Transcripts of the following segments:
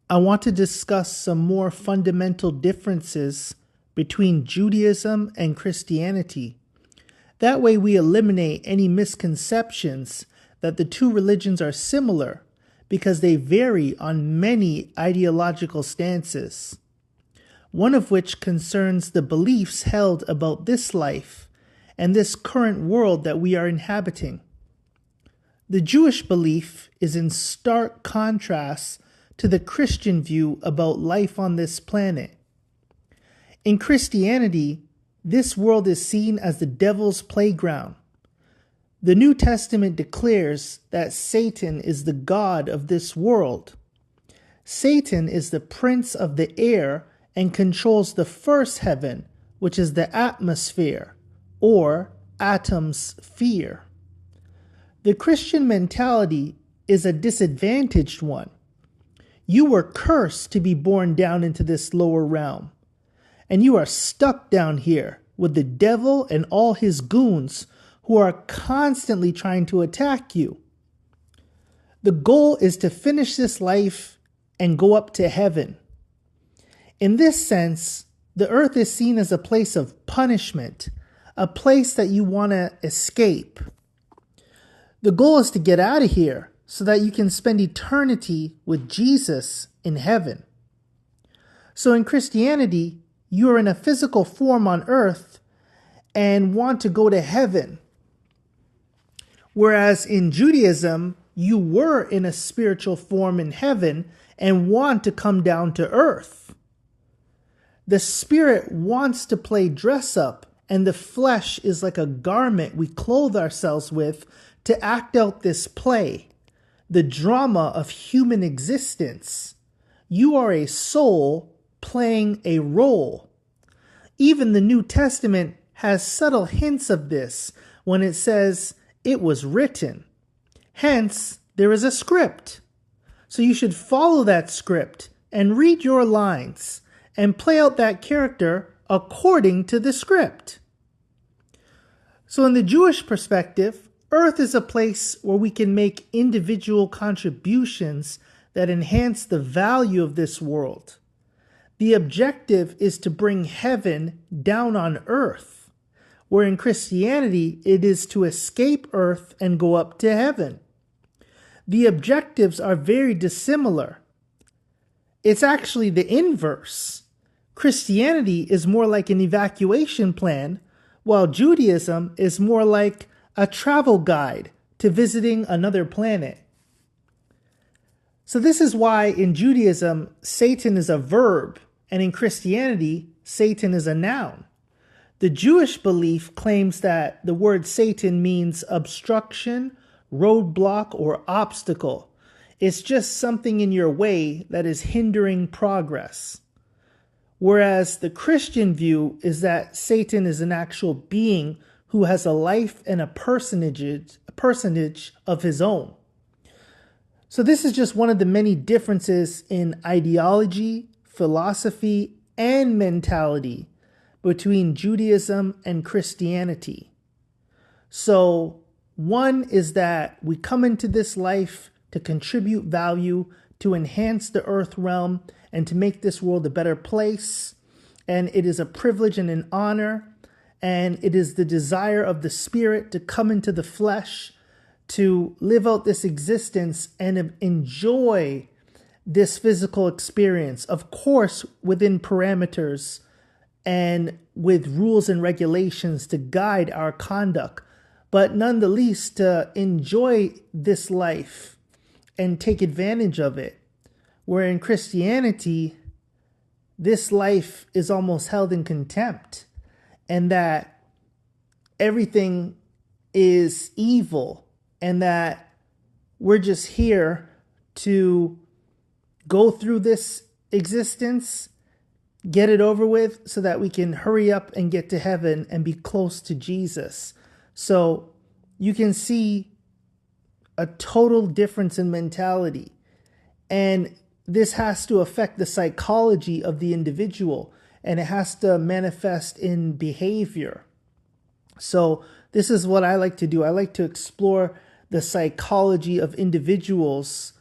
I want to discuss some more fundamental differences between Judaism and Christianity. That way, we eliminate any misconceptions that the two religions are similar because they vary on many ideological stances. One of which concerns the beliefs held about this life and this current world that we are inhabiting. The Jewish belief is in stark contrast to the Christian view about life on this planet. In Christianity, this world is seen as the devil's playground. The New Testament declares that Satan is the god of this world. Satan is the prince of the air and controls the first heaven, which is the atmosphere, or atom's sphere. The Christian mentality is a disadvantaged one. You were cursed to be born down into this lower realm, and you are stuck down here with the devil and all his goons who are constantly trying to attack you. The goal is to finish this life and go up to heaven. In this sense, the earth is seen as a place of punishment, a place that you want to escape. The goal is to get out of here so that you can spend eternity with Jesus in heaven. So in Christianity, you are in a physical form on earth and want to go to heaven. Whereas in Judaism, you were in a spiritual form in heaven and want to come down to earth. The spirit wants to play dress up, and the flesh is like a garment we clothe ourselves with to act out this play, the drama of human existence. You are a soul playing a role. Even the New Testament has subtle hints of this when it says it was written. Hence, there is a script. So you should follow that script and read your lines and play out that character according to the script. So in the Jewish perspective, earth is a place where we can make individual contributions that enhance the value of this world. The objective is to bring heaven down on earth, where in Christianity it is to escape earth and go up to heaven. The objectives are very dissimilar. It's actually the inverse. Christianity is more like an evacuation plan, while Judaism is more like a travel guide to visiting another planet. So this is why in Judaism, Satan is a verb, and in Christianity, Satan is a noun. The Jewish belief claims that the word Satan means obstruction, roadblock, or obstacle. It's just something in your way that is hindering progress. Whereas the Christian view is that Satan is an actual being who has a life and a personage of his own. So this is just one of the many differences in ideology, philosophy, and mentality between Judaism and Christianity. So one is that we come into this life to contribute value, to enhance the earth realm, and to make this world a better place. And it is a privilege and an honor. And it is the desire of the spirit to come into the flesh, to live out this existence and enjoy this physical experience. Of course, within parameters and with rules and regulations to guide our conduct. But nonetheless, to enjoy this life and take advantage of it. Where in Christianity, this life is almost held in contempt, and that everything is evil, and that we're just here to go through this existence, get it over with, so that we can hurry up and get to heaven and be close to Jesus. So you can see a total difference in mentality. And this has to affect the psychology of the individual, and it has to manifest in behavior. So this is what I like to do. I like to explore the psychology of individuals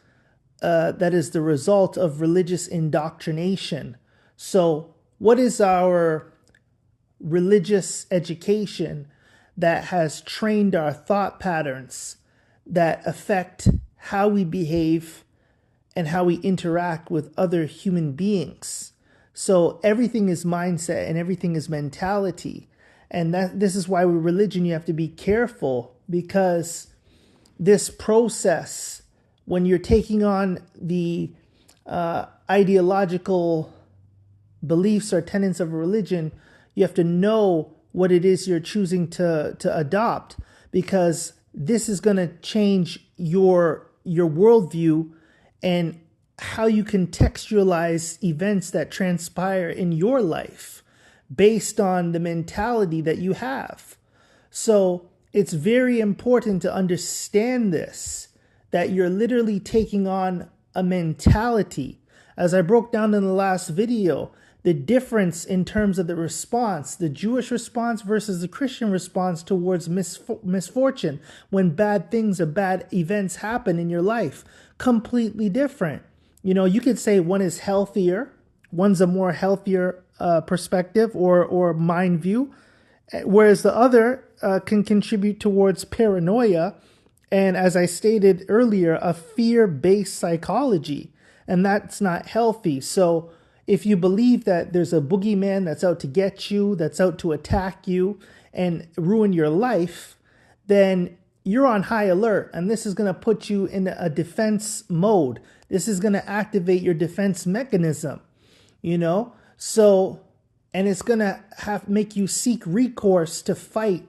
that is the result of religious indoctrination. So, what is our religious education that has trained our thought patterns that affect how we behave and how we interact with other human beings? So everything is mindset and everything is mentality. And this is why with religion you have to be careful, because this process, when you're taking on the ideological beliefs or tenets of a religion, you have to know what it is you're choosing to adopt, because this is going to change your worldview and how you contextualize events that transpire in your life based on the mentality that you have. So it's very important to understand this, that you're literally taking on a mentality. As I broke down in the last video, the difference in terms of the response, the Jewish response versus the Christian response towards misfortune, when bad things or bad events happen in your life, completely different. You could say one is healthier, one's a more healthier perspective or mind view, whereas the other can contribute towards paranoia and, as I stated earlier, a fear-based psychology, and that's not healthy. So if you believe that there's a boogeyman that's out to get you, that's out to attack you and ruin your life, then you're on high alert, and this is going to put you in a defense mode. This is going to activate your defense mechanism, So, and it's going to make you seek recourse to fight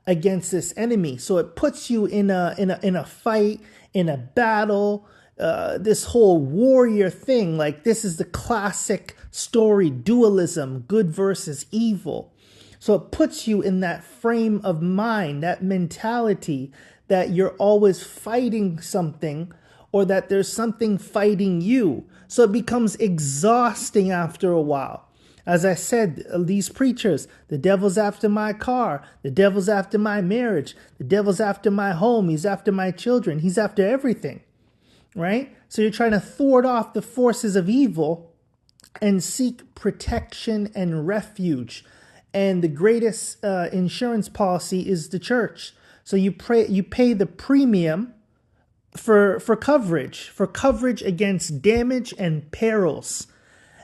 against this enemy. So it puts you in a fight, in a battle, this whole warrior thing. Like, this is the classic story, dualism, good versus evil. So it puts you in that frame of mind, that mentality that you're always fighting something, or that there's something fighting you. So it becomes exhausting after a while. As I said, these preachers, the devil's after my car, the devil's after my marriage, the devil's after my home, he's after my children, he's after everything, right? So you're trying to thwart off the forces of evil and seek protection and refuge. And the greatest insurance policy is the church. So you pay the premium for coverage against damage and perils.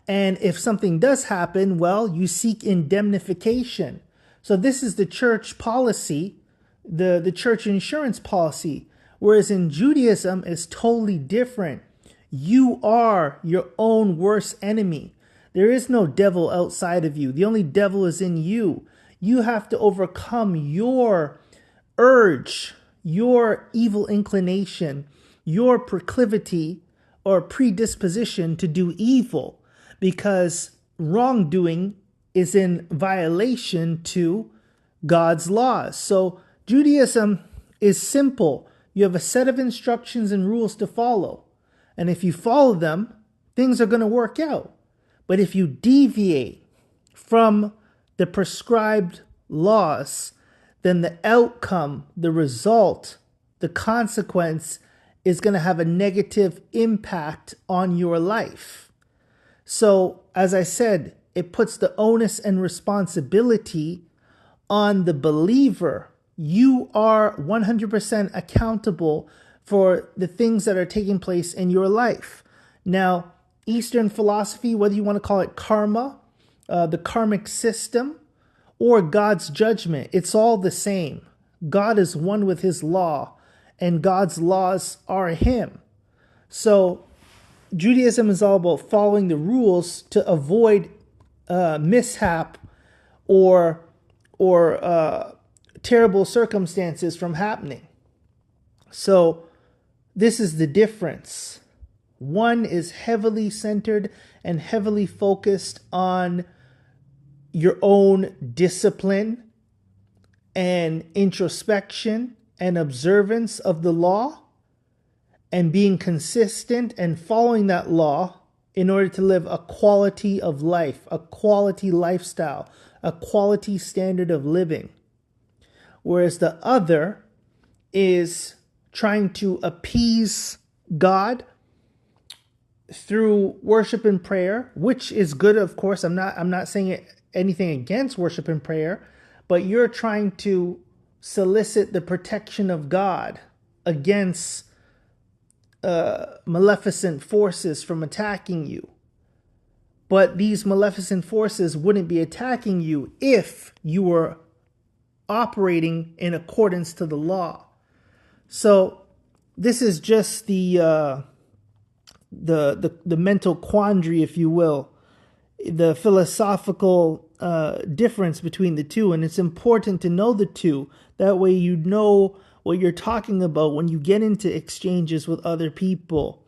And if something does happen, well, you seek indemnification. So this is the church policy, the church insurance policy. Whereas in Judaism, it's totally different. You are your own worst enemy. There is no devil outside of you. The only devil is in you. You have to overcome your urge, your evil inclination, your proclivity or predisposition to do evil, because wrongdoing is in violation to God's laws. So Judaism is simple. You have a set of instructions and rules to follow. And if you follow them, things are going to work out. But if you deviate from the prescribed laws, then the outcome, the result, the consequence is going to have a negative impact on your life. So, as I said, it puts the onus and responsibility on the believer. You are 100% accountable for the things that are taking place in your life. Now, Eastern philosophy, whether you want to call it karma, the karmic system, or God's judgment, it's all the same. God is one with his law, and God's laws are him. So Judaism is all about following the rules to avoid mishap or terrible circumstances from happening. So this is the difference. One is heavily centered and heavily focused on your own discipline and introspection and observance of the law, and being consistent and following that law in order to live a quality of life, a quality lifestyle, a quality standard of living. Whereas the other is trying to appease God through worship and prayer, which is good, of course. I'm not saying anything against worship and prayer, but you're trying to solicit the protection of God against maleficent forces from attacking you. But these maleficent forces wouldn't be attacking you if you were operating in accordance to the law. So this is just the mental quandary, if you will, the philosophical difference between the two. And it's important to know the two. That way you know what you're talking about when you get into exchanges with other people.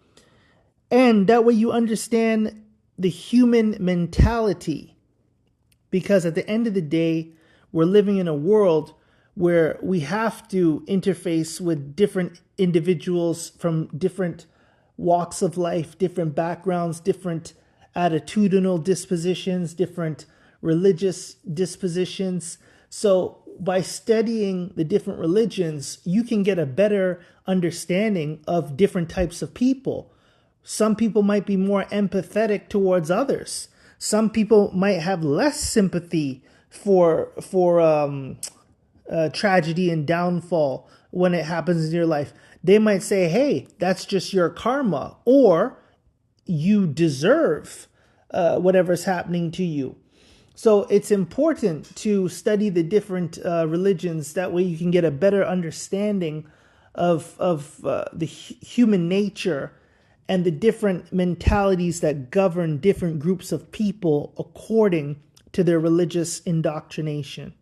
And that way you understand the human mentality. Because at the end of the day, we're living in a world where we have to interface with different individuals from different walks of life, different backgrounds, different attitudinal dispositions, different religious dispositions. So by studying the different religions, you can get a better understanding of different types of people. Some people might be more empathetic towards others. Some people might have less sympathy for tragedy and downfall when it happens in your life. They might say, hey, that's just your karma, or you deserve whatever's happening to you. So it's important to study the different religions. That way you can get a better understanding of the human nature and the different mentalities that govern different groups of people according to their religious indoctrination.